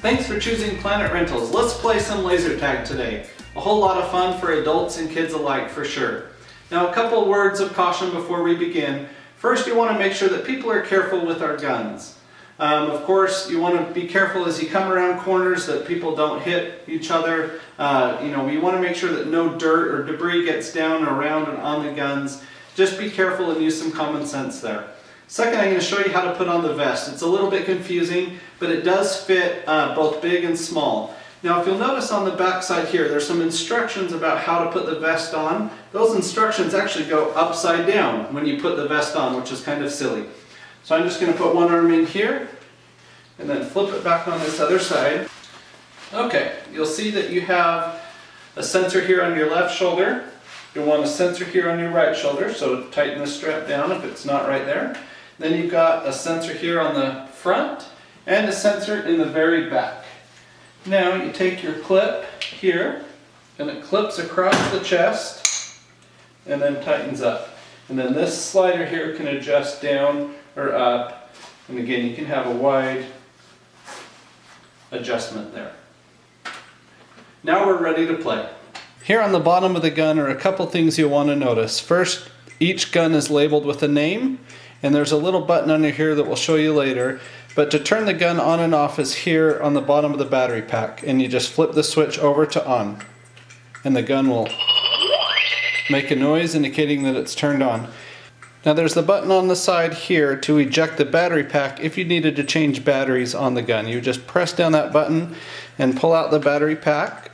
Thanks for choosing Planet Rentals. Let's play some laser tag today. A whole lot of fun for adults and kids alike for sure. Now a couple words of caution before we begin. First, you want to make sure that people are careful with our guns. Of course, you want to be careful as you come around corners that people don't hit each other. We want to make sure that no dirt or debris gets down around and on the guns. Just be careful and use some common sense there. Second, I'm going to show you how to put on the vest. It's a little bit confusing, but it does fit both big and small. Now, if you'll notice on the back side here, there's some instructions about how to put the vest on. Those instructions actually go upside down when you put the vest on, which is kind of silly. So I'm just going to put one arm in here and then flip it back on this other side. Okay, you'll see that you have a sensor here on your left shoulder. You'll want a sensor here on your right shoulder, so tighten the strap down if it's not right there. Then you've got a sensor here on the front and a sensor in the very back. Now you take your clip here and it clips across the chest and then tightens up. And then this slider here can adjust down or up. And again, you can have a wide adjustment there. Now we're ready to play. Here on the bottom of the gun are a couple things you'll want to notice. First, each gun is labeled with a name, and there's a little button under here that we'll show you later. But to turn the gun on and off is here on the bottom of the battery pack, and you just flip the switch over to on, and the gun will make a noise indicating that it's turned on. Now there's the button on the side here to eject the battery pack if you needed to change batteries on the gun. You just press down that button and pull out the battery pack.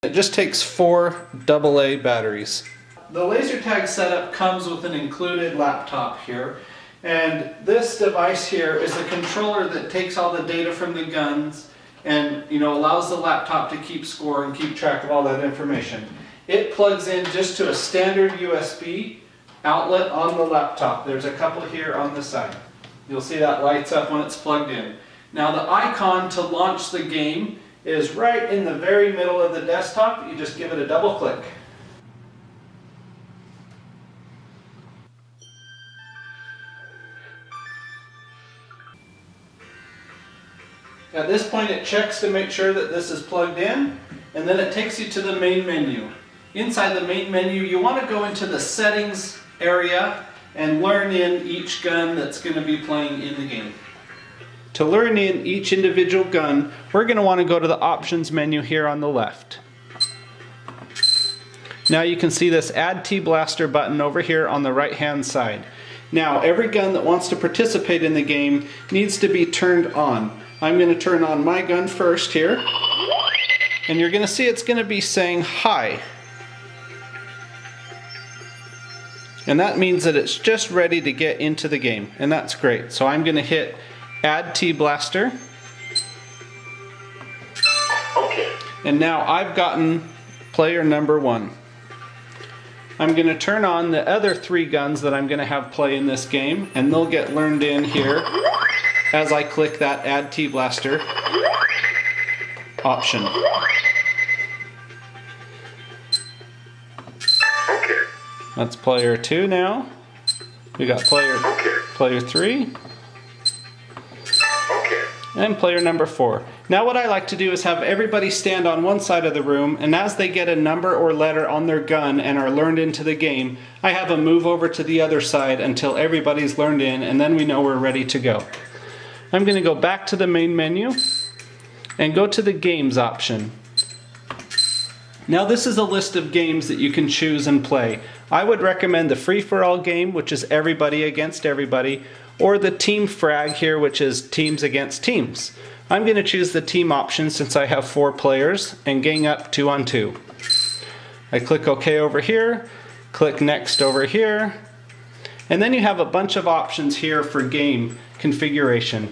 It just takes 4 AA batteries. The laser tag setup comes with an included laptop here, and this device here is a controller that takes all the data from the guns and allows the laptop to keep score and keep track of all that information. It plugs in just to a standard USB outlet on the laptop. There's a couple here on the side. You'll see that lights up when it's plugged in. Now the icon to launch the game is right in the very middle of the desktop. You just give it a double click. At this point it checks to make sure that this is plugged in, and then it takes you to the main menu. Inside the main menu you want to go into the settings area and learn in each gun that's going to be playing in the game. To learn in each individual gun, we're going to want to go to the options menu here on the left. Now you can see this Add T-Blaster button over here on the right hand side. Now every gun that wants to participate in the game needs to be turned on. I'm going to turn on my gun first here, and you're going to see it's going to be saying hi. And that means that it's just ready to get into the game, and that's great. So I'm going to hit Add T-Blaster. Okay. And now I've gotten player number 1. I'm going to turn on the other 3 guns that I'm going to have play in this game, and they'll get learned in here as I click that Add T-Blaster option. Okay. That's player 2 now. We got player 3. And player number 4. Now what I like to do is have everybody stand on one side of the room, and as they get a number or letter on their gun and are learned into the game, I have them move over to the other side until everybody's learned in, and then we know we're ready to go. I'm going to go back to the main menu and go to the games option. Now this is a list of games that you can choose and play. I would recommend the free-for-all game, which is everybody against everybody, or the team frag here, which is teams against teams. I'm going to choose the team option since I have 4 players and gang up 2 on 2. I click OK over here, click Next over here, and then you have a bunch of options here for game configuration.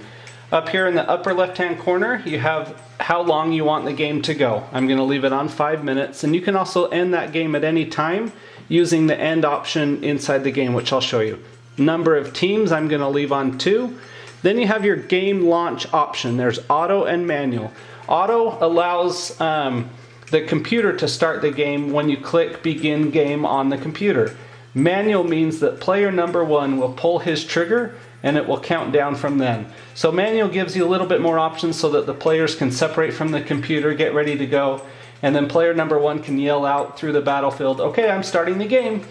Up here in the upper left hand corner you have how long you want the game to go. I'm going to leave it on 5 minutes, and you can also end that game at any time using the end option inside the game, which I'll show you. Number of teams I'm going to leave on 2. Then you have your game launch option. There's auto and manual. Auto allows the computer to start the game when you click begin game on the computer. Manual means that player number 1 will pull his trigger and it will count down from then. So manual gives you a little bit more options so that the players can separate from the computer, get ready to go, and then player number one can yell out through the battlefield, okay, I'm starting the game.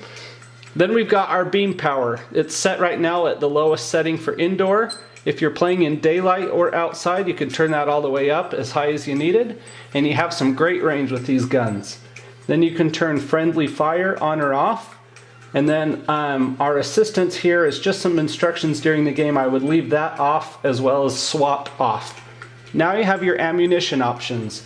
Then we've got our beam power. It's set right now at the lowest setting for indoor. If you're playing in daylight or outside, you can turn that all the way up as high as you needed, and you have some great range with these guns. Then you can turn friendly fire on or off. And then our assistance here is just some instructions during the game. I would leave that off as well as swap off. Now you have your ammunition options.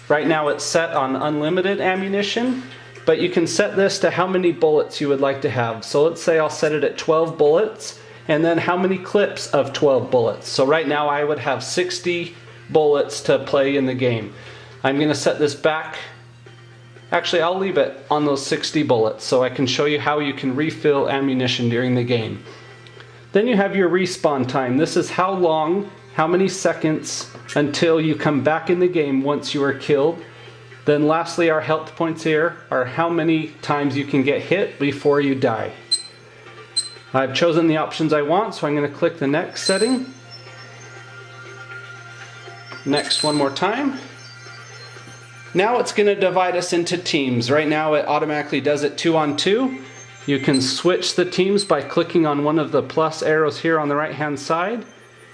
Right now it's set on unlimited ammunition, but you can set this to how many bullets you would like to have. So let's say I'll set it at 12 bullets, and then how many clips of 12 bullets. So right now I would have 60 bullets to play in the game. I'm going to set this back. Actually, I'll leave it on those 60 bullets so I can show you how you can refill ammunition during the game. Then you have your respawn time. This is how long, how many seconds until you come back in the game once you are killed. Then lastly, our health points here are how many times you can get hit before you die. I've chosen the options I want, so I'm going to click the next setting. Next one more time. Now it's going to divide us into teams. Right now it automatically does it 2 on 2. You can switch the teams by clicking on one of the plus arrows here on the right hand side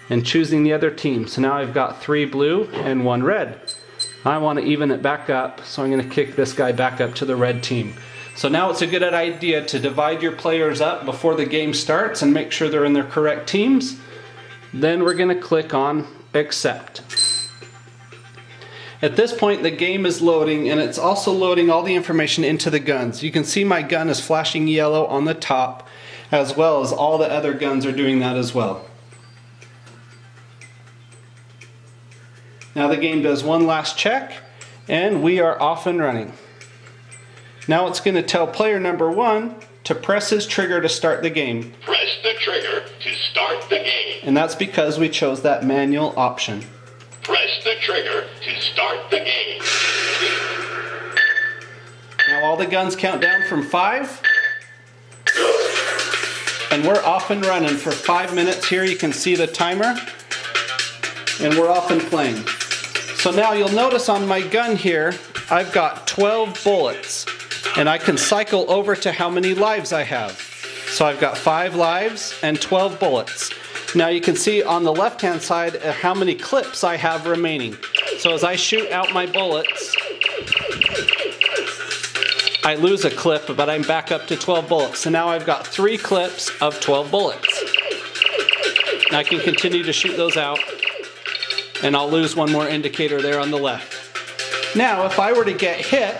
and choosing the other team. So now I've got 3 blue and 1 red. I want to even it back up, so I'm going to kick this guy back up to the red team. So now it's a good idea to divide your players up before the game starts and make sure they're in their correct teams. Then we're going to click on accept. At this point the game is loading, and it's also loading all the information into the guns. You can see my gun is flashing yellow on the top, as well as all the other guns are doing that as well. Now the game does one last check, and we are off and running. Now it's going to tell player number 1 to press his trigger to start the game. Press the trigger to start the game. And that's because we chose that manual option. Press the trigger to start the game. Now all the guns count down from 5. And we're off and running for 5 minutes here. You can see the timer. And we're off and playing. So now you'll notice on my gun here, I've got 12 bullets. And I can cycle over to how many lives I have. So I've got 5 lives and 12 bullets. Now you can see on the left hand side how many clips I have remaining. So as I shoot out my bullets, I lose a clip, but I'm back up to 12 bullets. So now I've got 3 clips of 12 bullets. I can continue to shoot those out, and I'll lose one more indicator there on the left. Now if I were to get hit,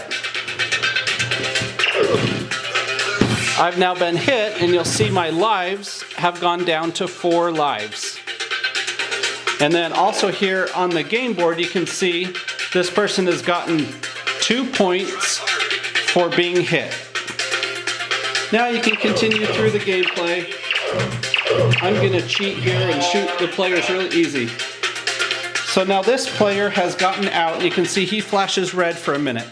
I've now been hit, and you'll see my lives have gone down to 4 lives. And then also here on the game board you can see this person has gotten 2 points for being hit. Now you can continue through the gameplay. I'm going to cheat here and shoot the players really easy. So now this player has gotten out. You can see he flashes red for a minute.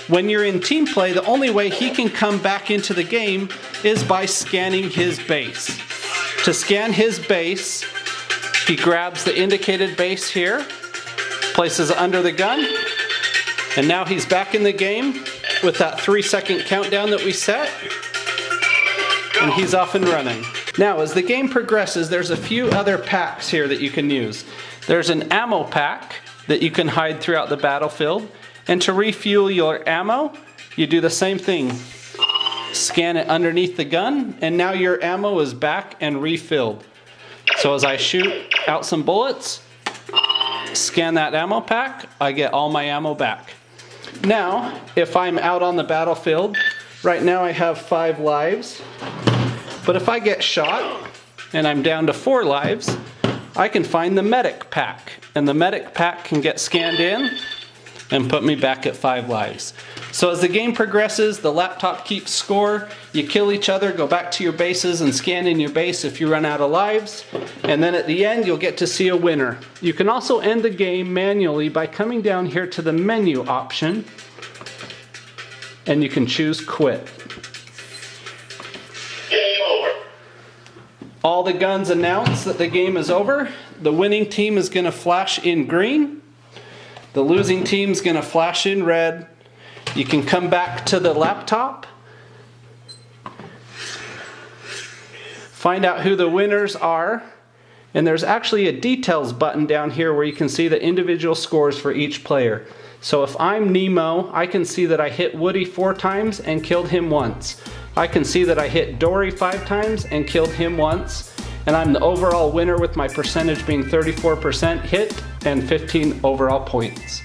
When you're in team play, the only way he can come back into the game is by scanning his base. To scan his base, he grabs the indicated base here, places it under the gun, and now he's back in the game with that 3-second countdown that we set, and he's off and running. Now as the game progresses, there's a few other packs here that you can use. There's an ammo pack that you can hide throughout the battlefield. And to refuel your ammo, you do the same thing. Scan it underneath the gun, and now your ammo is back and refilled. So as I shoot out some bullets, scan that ammo pack, I get all my ammo back. Now, if I'm out on the battlefield, right now I have 5 lives. But if I get shot, and I'm down to 4 lives, I can find the medic pack. And the medic pack can get scanned in and put me back at 5 lives. So as the game progresses, the laptop keeps score. You kill each other, go back to your bases and scan in your base if you run out of lives. And then at the end, you'll get to see a winner. You can also end the game manually by coming down here to the menu option, and you can choose quit. Game over. all the guns announce that the game is over. The winning team is going to flash in green. The losing team is going to flash in red. You can come back to the laptop, find out who the winners are, and there's actually a details button down here where you can see the individual scores for each player. So if I'm Nemo, I can see that I hit Woody 4 times and killed him once. I can see that I hit Dory 5 times and killed him once. And I'm the overall winner with my percentage being 34% hit and 15 overall points.